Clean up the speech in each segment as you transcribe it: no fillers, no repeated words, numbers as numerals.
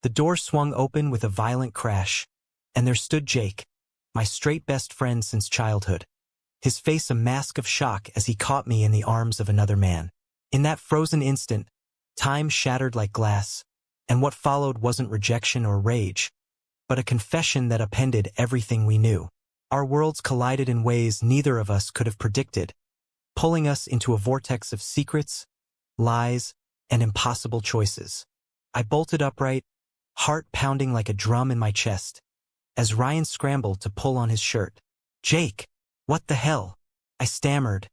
The door swung open with a violent crash, and there stood Jake, my straight best friend since childhood, his face a mask of shock as he caught me in the arms of another man. In that frozen instant, time shattered like glass, and what followed wasn't rejection or rage, but a confession that upended everything we knew. Our worlds collided in ways neither of us could have predicted, pulling us into a vortex of secrets, lies, and impossible choices. I bolted upright, heart pounding like a drum in my chest, as Ryan scrambled to pull on his shirt. "Jake, what the hell?" I stammered,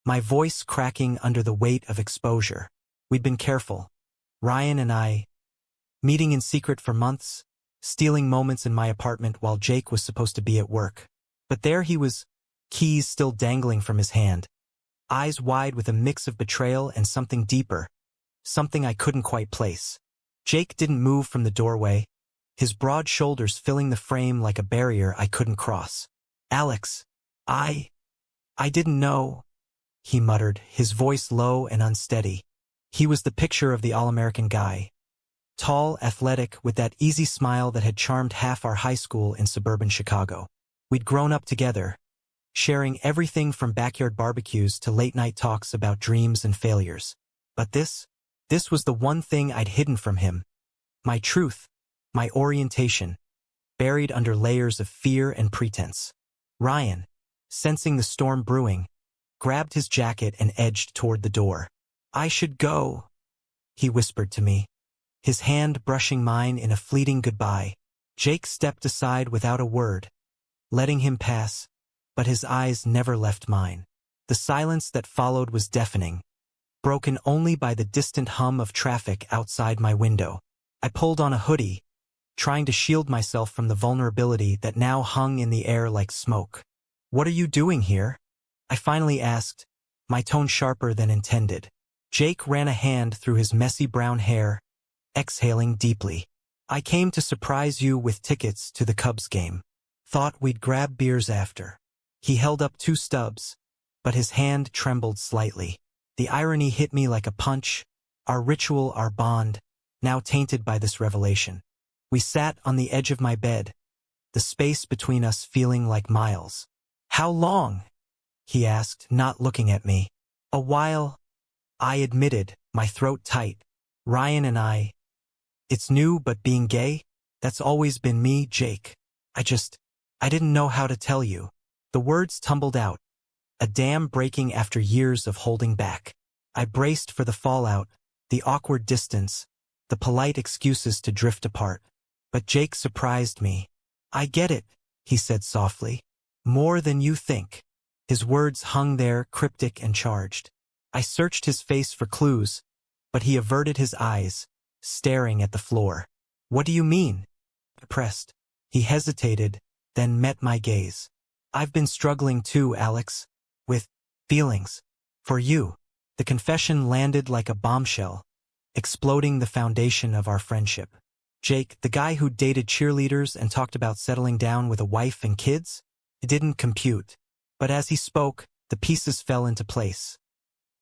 my voice cracking under the weight of exposure. We'd been careful, Ryan and I, meeting in secret for months, stealing moments in my apartment while Jake was supposed to be at work. But there he was, keys still dangling from his hand, eyes wide with a mix of betrayal and something deeper, something I couldn't quite place. Jake didn't move from the doorway, his broad shoulders filling the frame like a barrier I couldn't cross. "Alex, I didn't know," he muttered, his voice low and unsteady. He was the picture of the all-American guy. Tall, athletic, with that easy smile that had charmed half our high school in suburban Chicago. We'd grown up together, sharing everything from backyard barbecues to late-night talks about dreams and failures. But this was the one thing I'd hidden from him. My truth, my orientation, buried under layers of fear and pretense. Ryan, sensing the storm brewing, grabbed his jacket and edged toward the door. "I should go," he whispered to me, his hand brushing mine in a fleeting goodbye. Jake stepped aside without a word, letting him pass, but his eyes never left mine. The silence that followed was deafening, broken only by the distant hum of traffic outside my window. I pulled on a hoodie, trying to shield myself from the vulnerability that now hung in the air like smoke. "What are you doing here?" I finally asked, my tone sharper than intended. Jake ran a hand through his messy brown hair, exhaling deeply. "I came to surprise you with tickets to the Cubs game. Thought we'd grab beers after." He held up 2 stubs, but his hand trembled slightly. The irony hit me like a punch, our ritual, our bond, now tainted by this revelation. We sat on the edge of my bed, the space between us feeling like miles. "How long?" he asked, not looking at me. "A while," I admitted, my throat tight. "Ryan and I. It's new, but being gay, that's always been me, Jake. I didn't know how to tell you." The words tumbled out, a dam breaking after years of holding back. I braced for the fallout, the awkward distance, the polite excuses to drift apart. But Jake surprised me. "I get it," he said softly. "More than you think." His words hung there, cryptic and charged. I searched his face for clues, but he averted his eyes, staring at the floor. "What do you mean?" I pressed. He hesitated, then met my gaze. "I've been struggling too, Alex, with feelings for you." The confession landed like a bombshell, exploding the foundation of our friendship. Jake, the guy who dated cheerleaders and talked about settling down with a wife and kids, it didn't compute. But as he spoke, the pieces fell into place.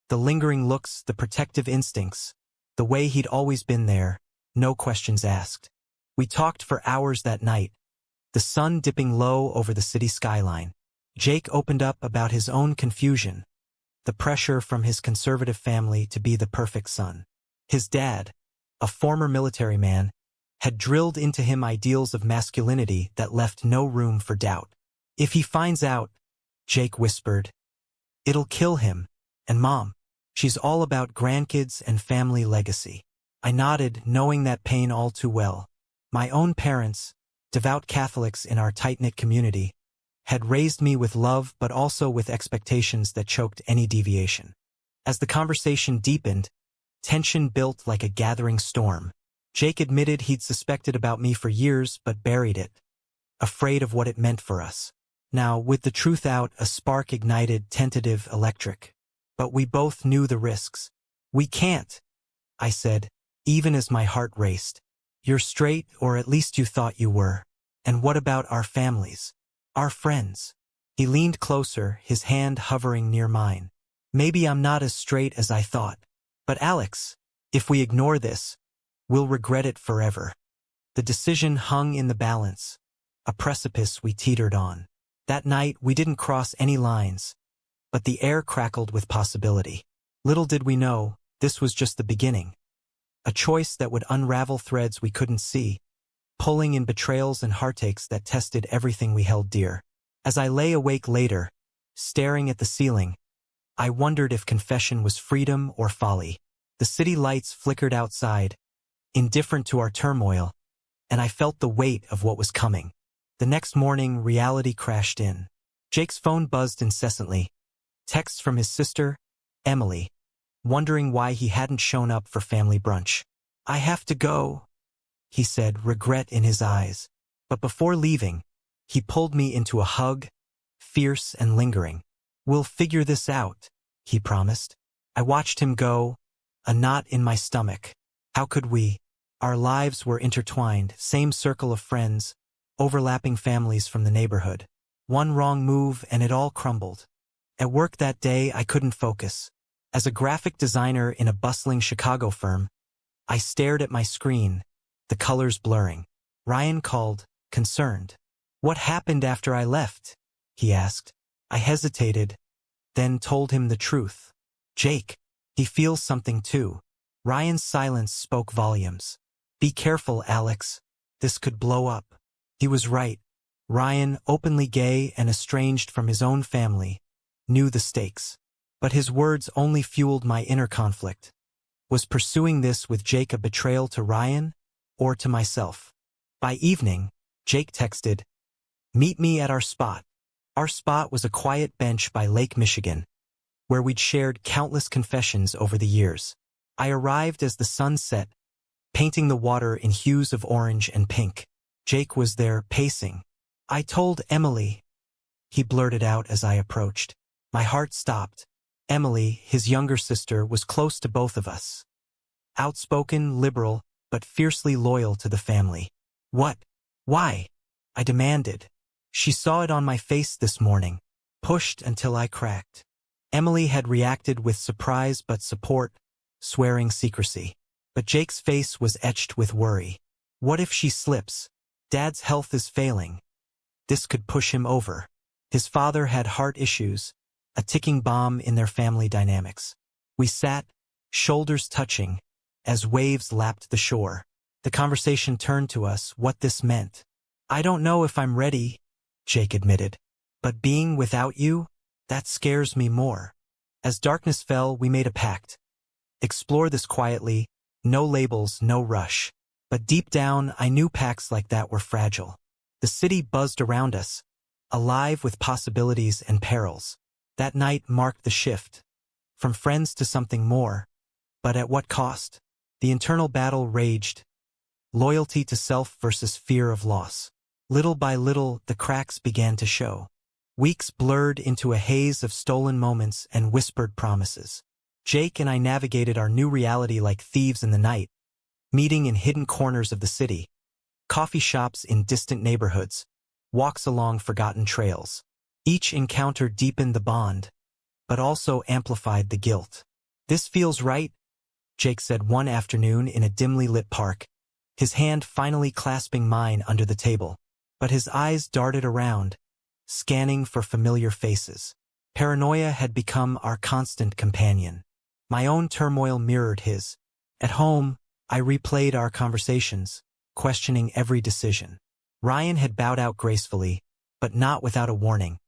The lingering looks, the protective instincts, the way he'd always been there, no questions asked. We talked for hours that night, the sun dipping low over the city skyline. Jake opened up about his own confusion, the pressure from his conservative family to be the perfect son. His dad, a former military man, had drilled into him ideals of masculinity that left no room for doubt. "If he finds out," Jake whispered, "it'll kill him. And Mom, she's all about grandkids and family legacy." I nodded, knowing that pain all too well. My own parents, devout Catholics in our tight-knit community, had raised me with love but also with expectations that choked any deviation. As the conversation deepened, tension built like a gathering storm. Jake admitted he'd suspected about me for years but buried it, afraid of what it meant for us. Now, with the truth out, a spark ignited, tentative, electric. But we both knew the risks. "We can't," I said, even as my heart raced. "You're straight, or at least you thought you were. And what about our families? Our friends?" He leaned closer, his hand hovering near mine. "Maybe I'm not as straight as I thought. But Alex, if we ignore this, we'll regret it forever." The decision hung in the balance, a precipice we teetered on. That night we didn't cross any lines, but the air crackled with possibility. Little did we know, this was just the beginning. A choice that would unravel threads we couldn't see, pulling in betrayals and heartaches that tested everything we held dear. As I lay awake later, staring at the ceiling, I wondered if confession was freedom or folly. The city lights flickered outside, indifferent to our turmoil, and I felt the weight of what was coming. The next morning, reality crashed in. Jake's phone buzzed incessantly. Texts from his sister, Emily, wondering why he hadn't shown up for family brunch. "I have to go," he said, regret in his eyes. But before leaving, he pulled me into a hug, fierce and lingering. "We'll figure this out," he promised. I watched him go, a knot in my stomach. How could we? Our lives were intertwined, same circle of friends, overlapping families from the neighborhood. One wrong move and it all crumbled. At work that day, I couldn't focus. As a graphic designer in a bustling Chicago firm, I stared at my screen, the colors blurring. Ryan called, concerned. "What happened after I left?" he asked. I hesitated, then told him the truth. "Jake, he feels something too." Ryan's silence spoke volumes. "Be careful, Alex. This could blow up." He was right. Ryan, openly gay and estranged from his own family, knew the stakes. But his words only fueled my inner conflict. Was pursuing this with Jake a betrayal to Ryan or to myself? By evening, Jake texted, "Meet me at our spot." Our spot was a quiet bench by Lake Michigan, where we'd shared countless confessions over the years. I arrived as the sun set, painting the water in hues of orange and pink. Jake was there, pacing. "I told Emily," he blurted out as I approached. My heart stopped. Emily, his younger sister, was close to both of us. Outspoken, liberal, but fiercely loyal to the family. "What? Why?" I demanded. "She saw it on my face this morning." Pushed until I cracked. Emily had reacted with surprise but support, swearing secrecy. But Jake's face was etched with worry. What if she slips? Dad's health is failing. This could push him over. His father had heart issues, a ticking bomb in their family dynamics. We sat, shoulders touching, as waves lapped the shore. The conversation turned to us, what this meant. "I don't know if I'm ready," Jake admitted. "But being without you, that scares me more." As darkness fell, we made a pact. Explore this quietly, no labels, no rush. But deep down, I knew pacts like that were fragile. The city buzzed around us, alive with possibilities and perils. That night marked the shift, from friends to something more. But at what cost? The internal battle raged, loyalty to self versus fear of loss. Little by little, the cracks began to show. Weeks blurred into a haze of stolen moments and whispered promises. Jake and I navigated our new reality like thieves in the night, meeting in hidden corners of the city, coffee shops in distant neighborhoods, walks along forgotten trails. Each encounter deepened the bond, but also amplified the guilt. "This feels right," Jake said one afternoon in a dimly lit park, his hand finally clasping mine under the table. But his eyes darted around, scanning for familiar faces. Paranoia had become our constant companion. My own turmoil mirrored his. At home, I replayed our conversations, questioning every decision. Ryan had bowed out gracefully, but not without a warning.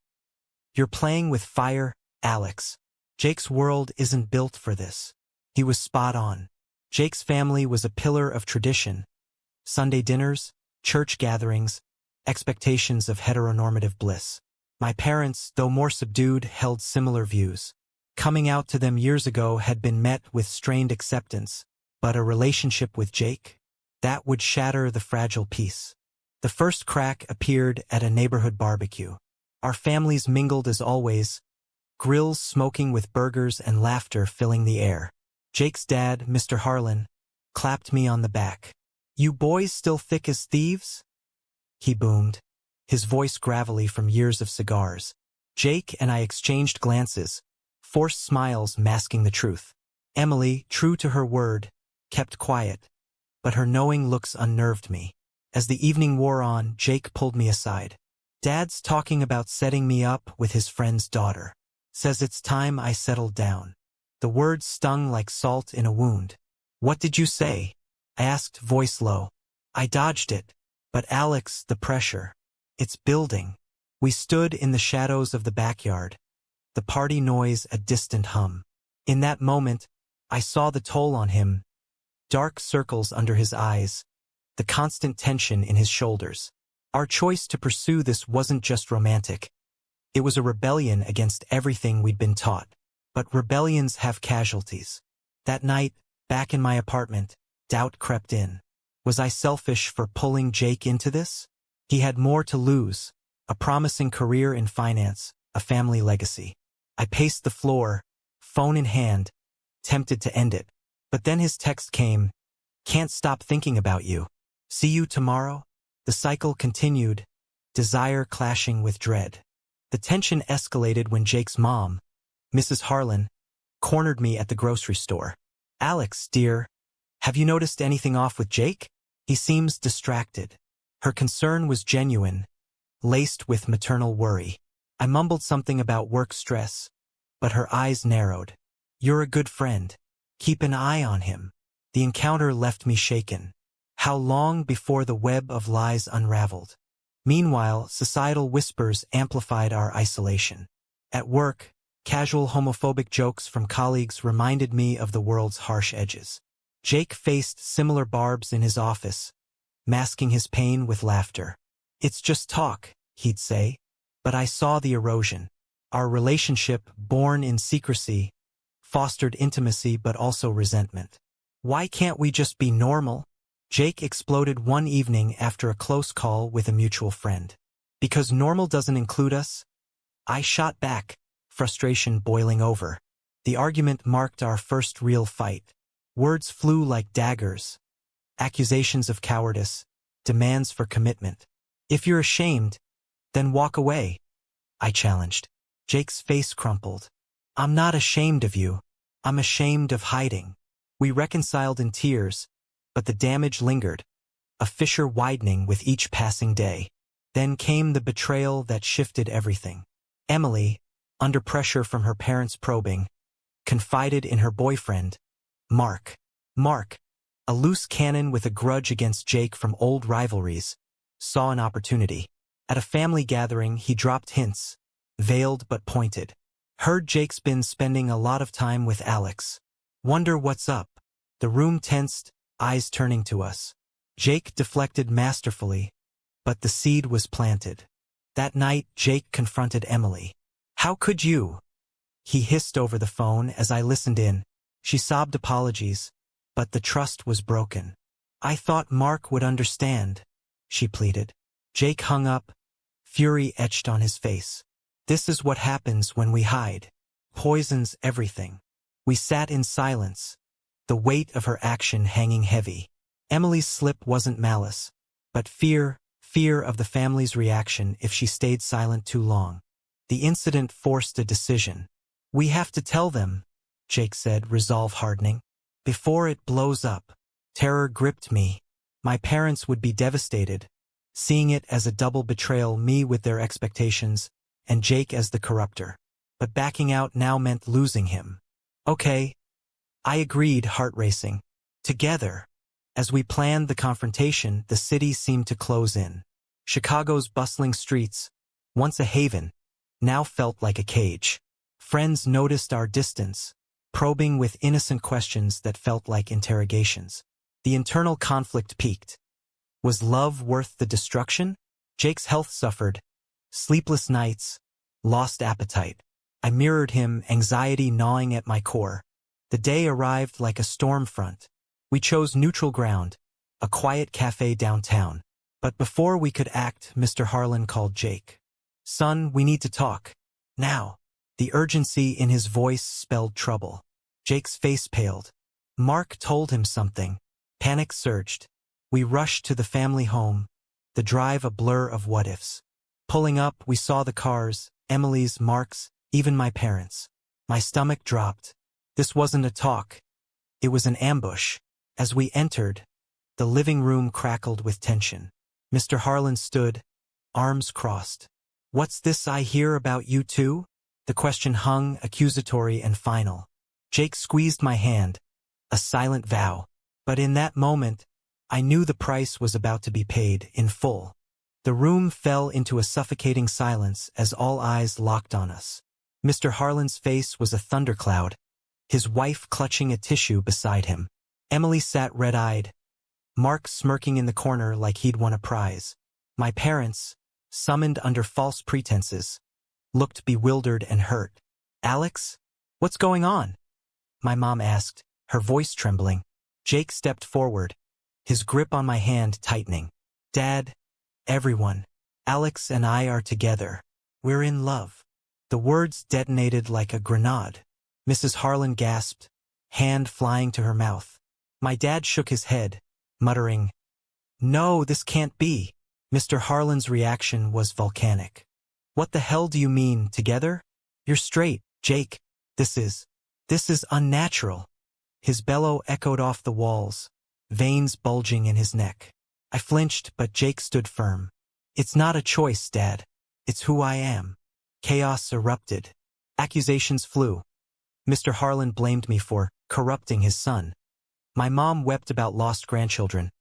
"You're playing with fire, Alex. Jake's world isn't built for this." He was spot on. Jake's family was a pillar of tradition. Sunday dinners, church gatherings, expectations of heteronormative bliss. My parents, though more subdued, held similar views. Coming out to them years ago had been met with strained acceptance, but a relationship with Jake? That would shatter the fragile peace. The first crack appeared at a neighborhood barbecue. Our families mingled as always, grills smoking with burgers and laughter filling the air. Jake's dad, Mr. Harlan, clapped me on the back. "You boys still thick as thieves?" he boomed, his voice gravelly from years of cigars. Jake and I exchanged glances, forced smiles masking the truth. Emily, true to her word, kept quiet, but her knowing looks unnerved me. As the evening wore on, Jake pulled me aside. "Dad's talking about setting me up with his friend's daughter. Says it's time I settled down." The words stung like salt in a wound. "What did you say?" I asked, voice low. I dodged it. "But Alex, the pressure. It's building." We stood in the shadows of the backyard, the party noise a distant hum. In that moment, I saw the toll on him. Dark circles under his eyes, the constant tension in his shoulders. Our choice to pursue this wasn't just romantic. It was a rebellion against everything we'd been taught. But rebellions have casualties. That night, back in my apartment, doubt crept in. Was I selfish for pulling Jake into this? He had more to lose, a promising career in finance, a family legacy. I paced the floor, phone in hand, tempted to end it. But then his text came, "Can't stop thinking about you. See you tomorrow?" The cycle continued, desire clashing with dread. The tension escalated when Jake's mom, Mrs. Harlan, cornered me at the grocery store. "Alex, dear, have you noticed anything off with Jake? He seems distracted." Her concern was genuine, laced with maternal worry. I mumbled something about work stress, but her eyes narrowed. "You're a good friend. Keep an eye on him." The encounter left me shaken. How long before the web of lies unraveled? Meanwhile, societal whispers amplified our isolation. At work, casual homophobic jokes from colleagues reminded me of the world's harsh edges. Jake faced similar barbs in his office, masking his pain with laughter. "It's just talk," he'd say. But I saw the erosion. Our relationship, born in secrecy, fostered intimacy but also resentment. "Why can't we just be normal?" Jake exploded one evening after a close call with a mutual friend. "Because normal doesn't include us?" I shot back, frustration boiling over. The argument marked our first real fight. Words flew like daggers. Accusations of cowardice, demands for commitment. "If you're ashamed, then walk away," I challenged. Jake's face crumpled. "I'm not ashamed of you. I'm ashamed of hiding." We reconciled in tears, but the damage lingered, a fissure widening with each passing day. Then came the betrayal that shifted everything. Emily, under pressure from her parents' probing, confided in her boyfriend, Mark. Mark, a loose cannon with a grudge against Jake from old rivalries, saw an opportunity. At a family gathering, he dropped hints, veiled but pointed. "Heard Jake's been spending a lot of time with Alex. Wonder what's up." The room tensed, eyes turning to us. Jake deflected masterfully, but the seed was planted. That night, Jake confronted Emily. "How could you?" he hissed over the phone as I listened in. She sobbed apologies, but the trust was broken. "I thought Mark would understand," she pleaded. Jake hung up, fury etched on his face. "This is what happens when we hide. Poisons everything." We sat in silence, the weight of her action hanging heavy. Emily's slip wasn't malice, but fear of the family's reaction if she stayed silent too long. The incident forced a decision. "We have to tell them," Jake said, resolve hardening. "Before it blows up." Terror gripped me. My parents would be devastated, seeing it as a double betrayal, me with their expectations, and Jake as the corruptor. But backing out now meant losing him. "Okay," I agreed, heart racing. Together. As we planned the confrontation, the city seemed to close in. Chicago's bustling streets, once a haven, now felt like a cage. Friends noticed our distance, probing with innocent questions that felt like interrogations. The internal conflict peaked. Was love worth the destruction? Jake's health suffered. Sleepless nights, lost appetite. I mirrored him, anxiety gnawing at my core. The day arrived like a storm front. We chose neutral ground, a quiet cafe downtown. But before we could act, Mr. Harlan called Jake. "Son, we need to talk. Now." The urgency in his voice spelled trouble. Jake's face paled. Mark told him something. Panic surged. We rushed to the family home, the drive a blur of what-ifs. Pulling up, we saw the cars, Emily's, Mark's, even my parents. My stomach dropped. This wasn't a talk. It was an ambush. As we entered, the living room crackled with tension. Mr. Harlan stood, arms crossed. "What's this I hear about you two?" The question hung, accusatory and final. Jake squeezed my hand, a silent vow. But in that moment, I knew the price was about to be paid in full. The room fell into a suffocating silence as all eyes locked on us. Mr. Harlan's face was a thundercloud, his wife clutching a tissue beside him. Emily sat red-eyed, Mark smirking in the corner like he'd won a prize. My parents, summoned under false pretenses, looked bewildered and hurt. "Alex, what's going on?" my mom asked, her voice trembling. Jake stepped forward, his grip on my hand tightening. "Dad, everyone, Alex and I are together. We're in love." The words detonated like a grenade. Mrs. Harlan gasped, hand flying to her mouth. My dad shook his head, muttering, "No, this can't be." Mr. Harlan's reaction was volcanic. "What the hell do you mean, together? You're straight, Jake. This is unnatural." His bellow echoed off the walls, veins bulging in his neck. I flinched, but Jake stood firm. "It's not a choice, Dad. It's who I am." Chaos erupted. Accusations flew. Mr. Harlan blamed me for corrupting his son. My mom wept about lost grandchildren.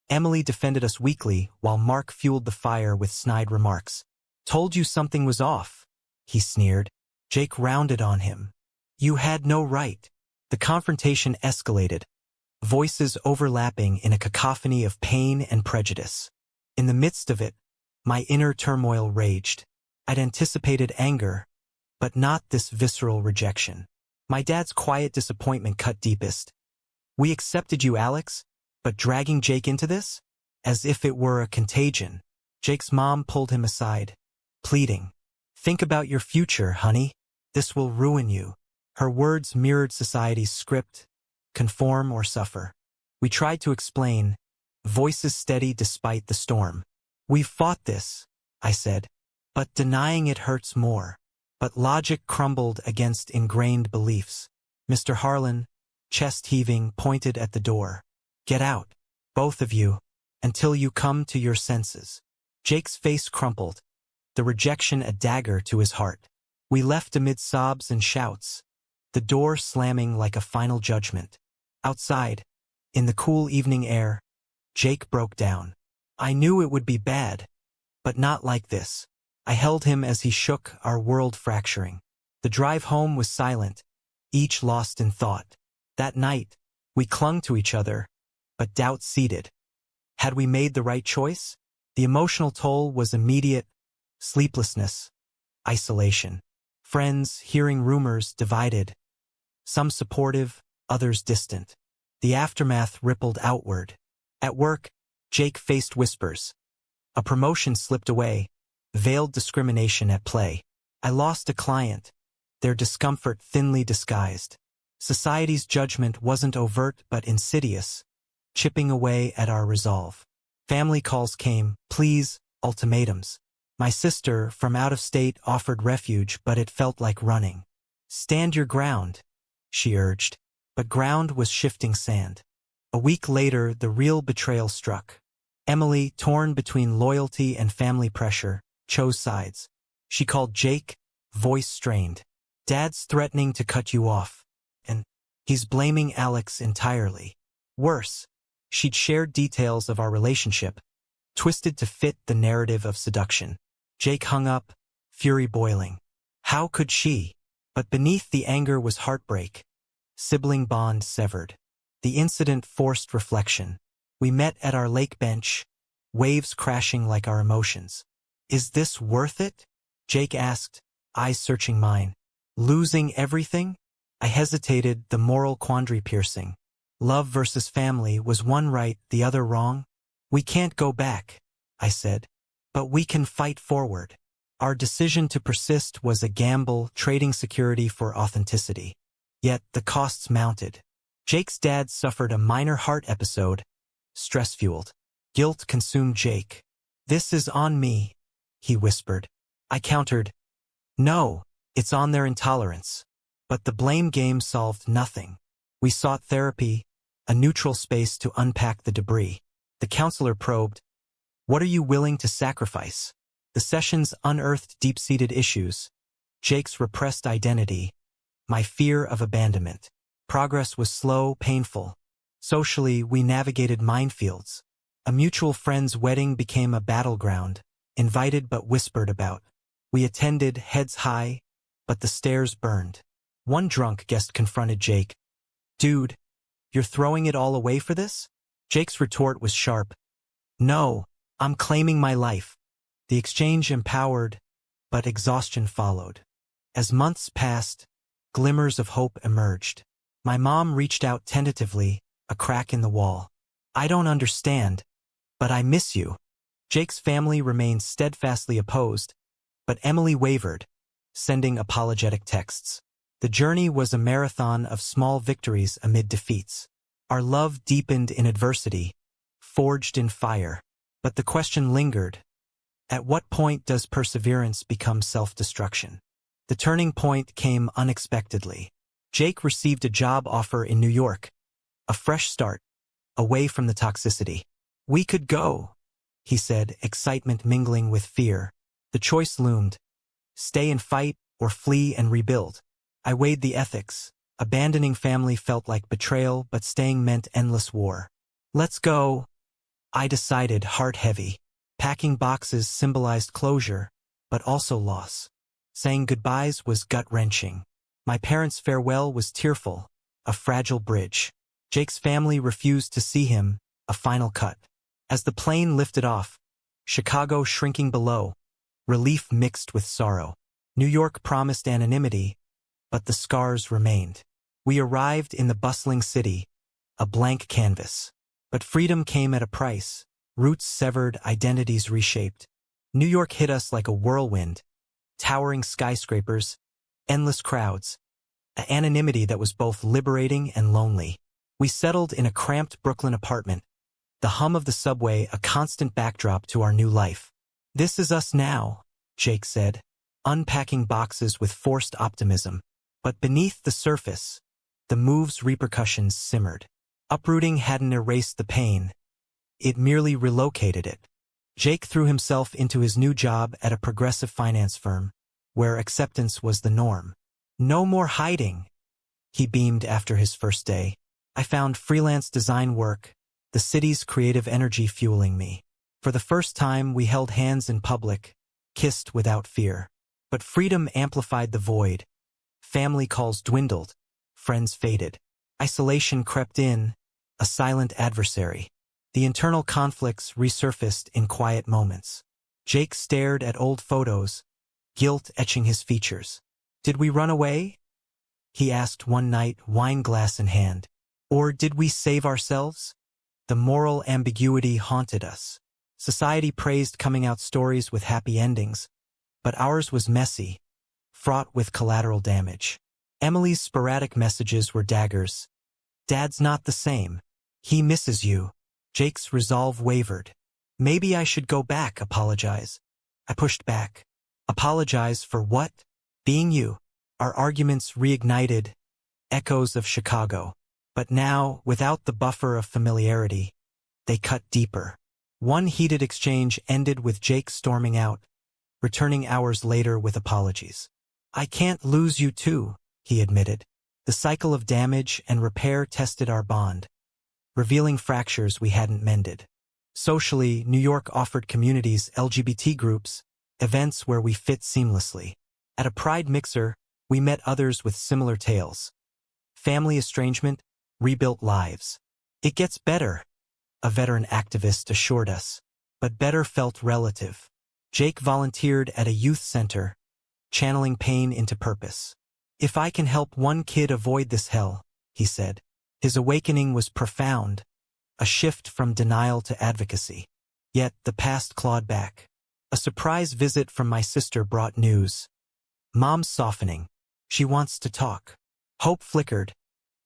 Emily defended us weakly, while Mark fueled the fire with snide remarks. "Told you something was off," he sneered. Jake rounded on him. "You had no right." The confrontation escalated, voices overlapping in a cacophony of pain and prejudice. In the midst of it, my inner turmoil raged. I'd anticipated anger, but not this visceral rejection. My dad's quiet disappointment cut deepest. "We accepted you, Alex, but dragging Jake into this? As if it were a contagion." Jake's mom pulled him aside, pleading, "Think about your future, honey. This will ruin you." Her words mirrored society's script, conform or suffer. We tried to explain, voices steady despite the storm. "We've fought this," I said, "but denying it hurts more." But logic crumbled against ingrained beliefs. Mr. Harlan, chest heaving, pointed at the door. "Get out, both of you, until you come to your senses." Jake's face crumpled, the rejection a dagger to his heart. We left amid sobs and shouts, the door slamming like a final judgment. Outside, in the cool evening air, Jake broke down. I knew it would be bad, but not like this. I held him as he shook, our world fracturing. The drive home was silent, each lost in thought. That night, we clung to each other, but doubt seeded. Had we made the right choice? The emotional toll was immediate: sleeplessness, isolation. Friends, hearing rumors, divided. Some supportive, others distant. The aftermath rippled outward. At work, Jake faced whispers. A promotion slipped away, veiled discrimination at play. I lost a client, their discomfort thinly disguised. Society's judgment wasn't overt but insidious, chipping away at our resolve. Family calls came, pleas, ultimatums. My sister, from out of state, offered refuge, but it felt like running. "Stand your ground," she urged, but ground was shifting sand. A week later, the real betrayal struck. Emily, torn between loyalty and family pressure, chose sides. She called Jake, voice strained. "Dad's threatening to cut you off, and he's blaming Alex entirely." Worse, she'd shared details of our relationship, twisted to fit the narrative of seduction. Jake hung up, fury boiling. How could she? But beneath the anger was heartbreak. Sibling bond severed. The incident forced reflection. We met at our lake bench, waves crashing like our emotions. "Is this worth it?" Jake asked, eyes searching mine. "Losing everything?" I hesitated, the moral quandary piercing. Love versus family, was one right, the other wrong? "We can't go back," I said, "but we can fight forward." Our decision to persist was a gamble, trading security for authenticity. Yet the costs mounted. Jake's dad suffered a minor heart episode, stress-fueled. Guilt consumed Jake. "This is on me," he whispered. I countered, "No, it's on their intolerance." But the blame game solved nothing. We sought therapy, a neutral space to unpack the debris. The counselor probed, What are you willing to sacrifice? The sessions unearthed deep-seated issues, Jake's repressed identity, my fear of abandonment. Progress was slow, painful. Socially, we navigated minefields. A mutual friend's wedding became a battleground, invited but whispered about. We attended, heads high, but the stairs burned. One drunk guest confronted Jake. "Dude, you're throwing it all away for this?" Jake's retort was sharp. "No, I'm claiming my life." The exchange empowered, but exhaustion followed. As months passed, glimmers of hope emerged. My mom reached out tentatively, a crack in the wall. "I don't understand, but I miss you." Jake's family remained steadfastly opposed, but Emily wavered, sending apologetic texts. The journey was a marathon of small victories amid defeats. Our love deepened in adversity, forged in fire. But the question lingered. At what point does perseverance become self-destruction? The turning point came unexpectedly. Jake received a job offer in New York. A fresh start, away from the toxicity. "We could go," he said, excitement mingling with fear. The choice loomed. Stay and fight, or flee and rebuild. I weighed the ethics. Abandoning family felt like betrayal, but staying meant endless war. "Let's go," I decided, heart heavy. Packing boxes symbolized closure, but also loss. Saying goodbyes was gut-wrenching. My parents' farewell was tearful, a fragile bridge. Jake's family refused to see him, a final cut. As the plane lifted off, Chicago shrinking below, relief mixed with sorrow. New York promised anonymity, but the scars remained. We arrived in the bustling city, a blank canvas. But freedom came at a price. Roots severed, identities reshaped. New York hit us like a whirlwind. Towering skyscrapers, endless crowds. An anonymity that was both liberating and lonely. We settled in a cramped Brooklyn apartment. The hum of the subway a constant backdrop to our new life. "This is us now," Jake said, unpacking boxes with forced optimism. But beneath the surface, the move's repercussions simmered. Uprooting hadn't erased the pain. It merely relocated it. Jake threw himself into his new job at a progressive finance firm, where acceptance was the norm. "No more hiding," he beamed after his first day. I found freelance design work, the city's creative energy fueling me. For the first time, we held hands in public, kissed without fear. But freedom amplified the void. Family calls dwindled, friends faded. Isolation crept in, a silent adversary. The internal conflicts resurfaced in quiet moments. Jake stared at old photos, guilt etching his features. "Did we run away?" he asked one night, wine glass in hand. "Or did we save ourselves?" The moral ambiguity haunted us. Society praised coming-out stories with happy endings, but ours was messy, fraught with collateral damage. Emily's sporadic messages were daggers. "Dad's not the same. He misses you." Jake's resolve wavered. "Maybe I should go back, apologize." I pushed back. "Apologize for what?" "Being you." Our arguments reignited, echoes of Chicago. But now, without the buffer of familiarity, they cut deeper. One heated exchange ended with Jake storming out, returning hours later with apologies. "I can't lose you too," he admitted. The cycle of damage and repair tested our bond, revealing fractures we hadn't mended. Socially, New York offered communities, LGBT groups, events where we fit seamlessly. At a pride mixer, we met others with similar tales. Family estrangement, rebuilt lives. "It gets better," a veteran activist assured us, but better felt relative. Jake volunteered at a youth center, channeling pain into purpose. "If I can help one kid avoid this hell," he said. His awakening was profound, a shift from denial to advocacy. Yet the past clawed back. A surprise visit from my sister brought news. "Mom's softening. She wants to talk." Hope flickered,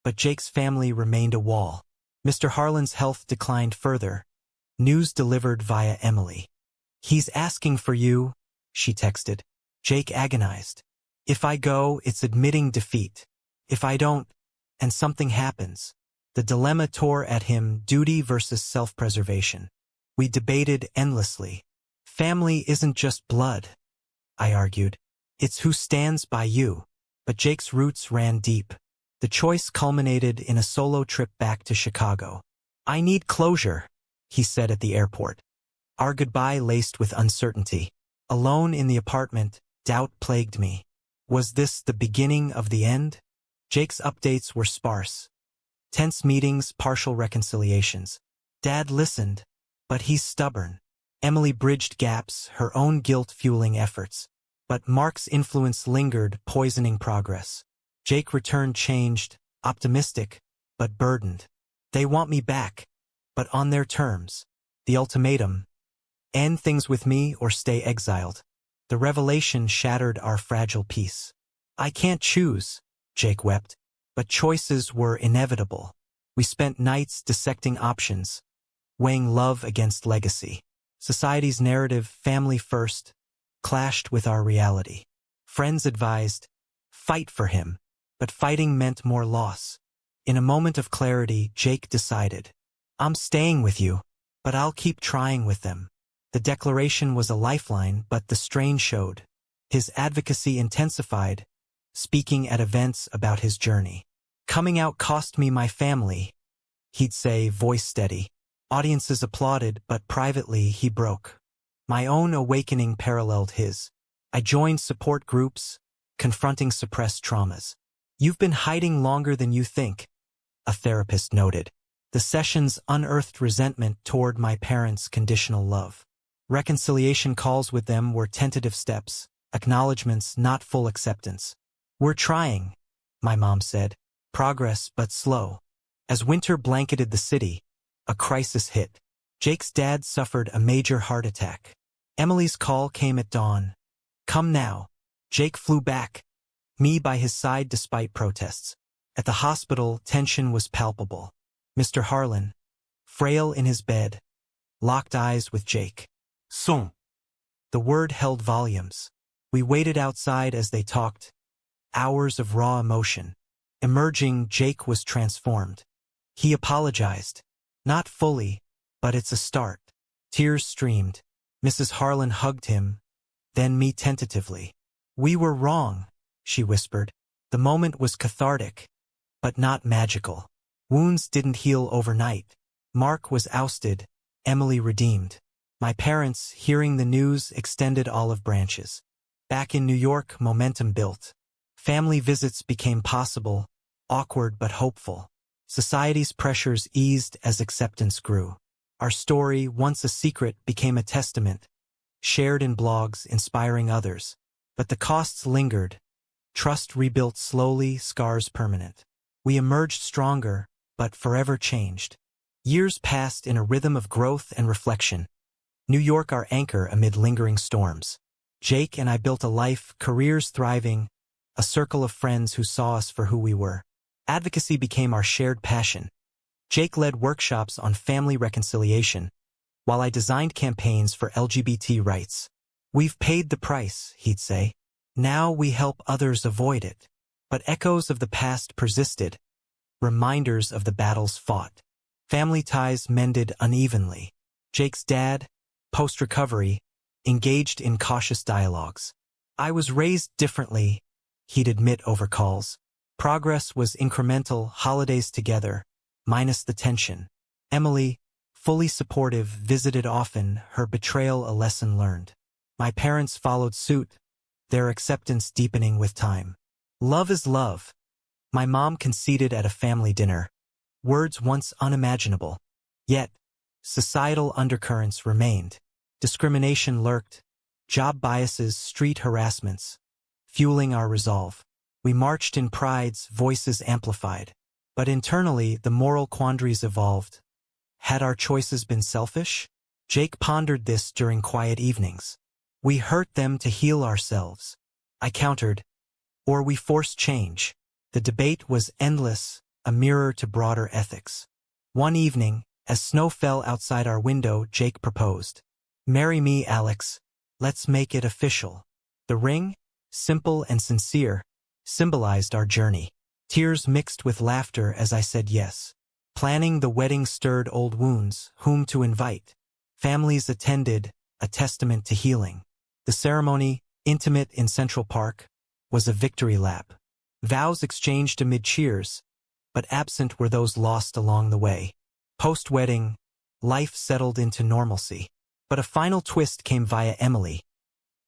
but Jake's family remained a wall. Mr. Harlan's health declined further. News delivered via Emily. "He's asking for you," she texted. Jake agonized. "If I go, it's admitting defeat. If I don't, and something happens." The dilemma tore at him, duty versus self-preservation. We debated endlessly. Family isn't just blood, I argued. It's who stands by you. But Jake's roots ran deep. The choice culminated in a solo trip back to Chicago. I need closure, he said at the airport. Our goodbye laced with uncertainty. Alone in the apartment, doubt plagued me. Was this the beginning of the end? Jake's updates were sparse. Tense meetings, partial reconciliations. Dad listened, but he's stubborn. Emily bridged gaps, her own guilt fueling efforts. But Mark's influence lingered, poisoning progress. Jake returned changed, optimistic, but burdened. They want me back, but on their terms. The ultimatum: end things with me or stay exiled. The revelation shattered our fragile peace. I can't choose, Jake wept, but choices were inevitable. We spent nights dissecting options, weighing love against legacy. Society's narrative, family first, clashed with our reality. Friends advised, fight for him, but fighting meant more loss. In a moment of clarity, Jake decided, I'm staying with you, but I'll keep trying with them. The declaration was a lifeline, but the strain showed. His advocacy intensified, speaking at events about his journey. Coming out cost me my family, he'd say, voice steady. Audiences applauded, but privately he broke. My own awakening paralleled his. I joined support groups, confronting suppressed traumas. You've been hiding longer than you think, a therapist noted. The sessions unearthed resentment toward my parents' conditional love. Reconciliation calls with them were tentative steps, acknowledgments, not full acceptance. We're trying, my mom said. Progress, but slow. As winter blanketed the city, a crisis hit. Jake's dad suffered a major heart attack. Emily's call came at dawn. Come now. Jake flew back, me by his side despite protests. At the hospital, tension was palpable. Mr. Harlan, frail in his bed, locked eyes with Jake. Son. The word held volumes. We waited outside as they talked. Hours of raw emotion. Emerging, Jake was transformed. He apologized. Not fully, but it's a start. Tears streamed. Mrs. Harlan hugged him, then me tentatively. We were wrong, she whispered. The moment was cathartic, but not magical. Wounds didn't heal overnight. Mark was ousted, Emily redeemed. My parents, hearing the news, extended olive branches. Back in New York, momentum built. Family visits became possible, awkward but hopeful. Society's pressures eased as acceptance grew. Our story, once a secret, became a testament, shared in blogs, inspiring others. But the costs lingered. Trust rebuilt slowly, scars permanent. We emerged stronger, but forever changed. Years passed in a rhythm of growth and reflection. New York our anchor amid lingering storms. Jake and I built a life, careers thriving, a circle of friends who saw us for who we were. Advocacy became our shared passion. Jake led workshops on family reconciliation, while I designed campaigns for LGBT rights. We've paid the price, he'd say. Now we help others avoid it. But echoes of the past persisted, reminders of the battles fought. Family ties mended unevenly. Jake's dad, post-recovery, engaged in cautious dialogues. I was raised differently, he'd admit over calls. Progress was incremental, holidays together, minus the tension. Emily, fully supportive, visited often, her betrayal a lesson learned. My parents followed suit, their acceptance deepening with time. Love is love. My mom conceded at a family dinner. Words once unimaginable. Yet, societal undercurrents remained. Discrimination lurked, job biases, street harassments, fueling our resolve. We marched in prides, voices amplified. But internally, the moral quandaries evolved. Had our choices been selfish? Jake pondered this during quiet evenings. We hurt them to heal ourselves. I countered. Or we forced change. The debate was endless, a mirror to broader ethics. One evening, as snow fell outside our window, Jake proposed. Marry me, Alex. Let's make it official. The ring, simple and sincere, symbolized our journey. Tears mixed with laughter as I said yes. Planning the wedding stirred old wounds, whom to invite. Families attended, a testament to healing. The ceremony, intimate in Central Park, was a victory lap. Vows exchanged amid cheers, but absent were those lost along the way. Post-wedding, life settled into normalcy. But a final twist came via Emily.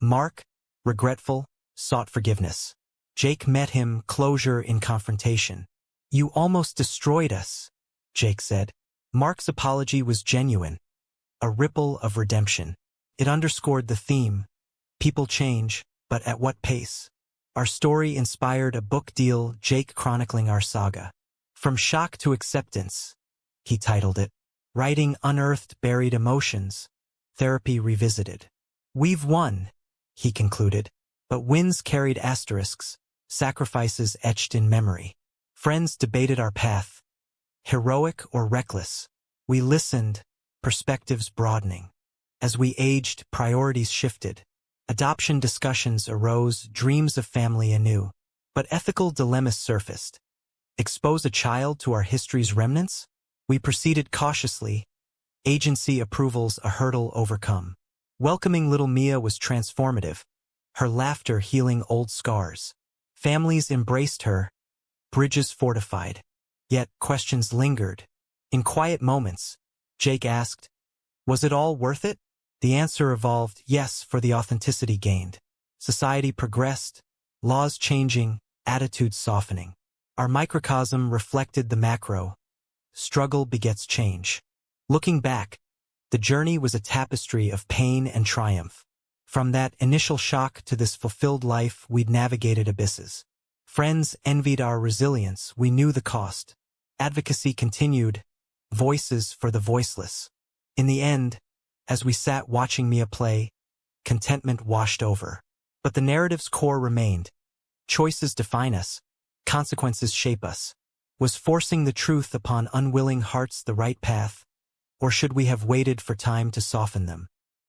Mark, regretful, sought forgiveness. Jake met him, closure in confrontation. "You almost destroyed us," Jake said. Mark's apology was genuine, a ripple of redemption. It underscored the theme: people change, but at what pace? Our story inspired a book deal, Jake chronicling our saga. From Shock to Acceptance, he titled it. Writing unearthed buried emotions, therapy revisited. "We've won," he concluded, but wins carried asterisks, sacrifices etched in memory. Friends debated our path, heroic or reckless. We listened, perspectives broadening. As we aged, priorities shifted. Adoption discussions arose, dreams of family anew. But ethical dilemmas surfaced. Expose a child to our history's remnants? We proceeded cautiously, agency approvals a hurdle overcome. Welcoming little Mia was transformative, her laughter healing old scars. Families embraced her, bridges fortified. Yet questions lingered. In quiet moments, Jake asked, "Was it all worth it?" The answer evolved, yes, for the authenticity gained. Society progressed, laws changing, attitudes softening. Our microcosm reflected the macro. Struggle begets change. Looking back, the journey was a tapestry of pain and triumph. From that initial shock to this fulfilled life, we'd navigated abysses. Friends envied our resilience, we knew the cost. Advocacy continued, voices for the voiceless. In the end, as we sat watching Mia play, contentment washed over. But the narrative's core remained. Choices define us, consequences shape us. Was forcing the truth upon unwilling hearts the right path, or should we have waited for time to soften them?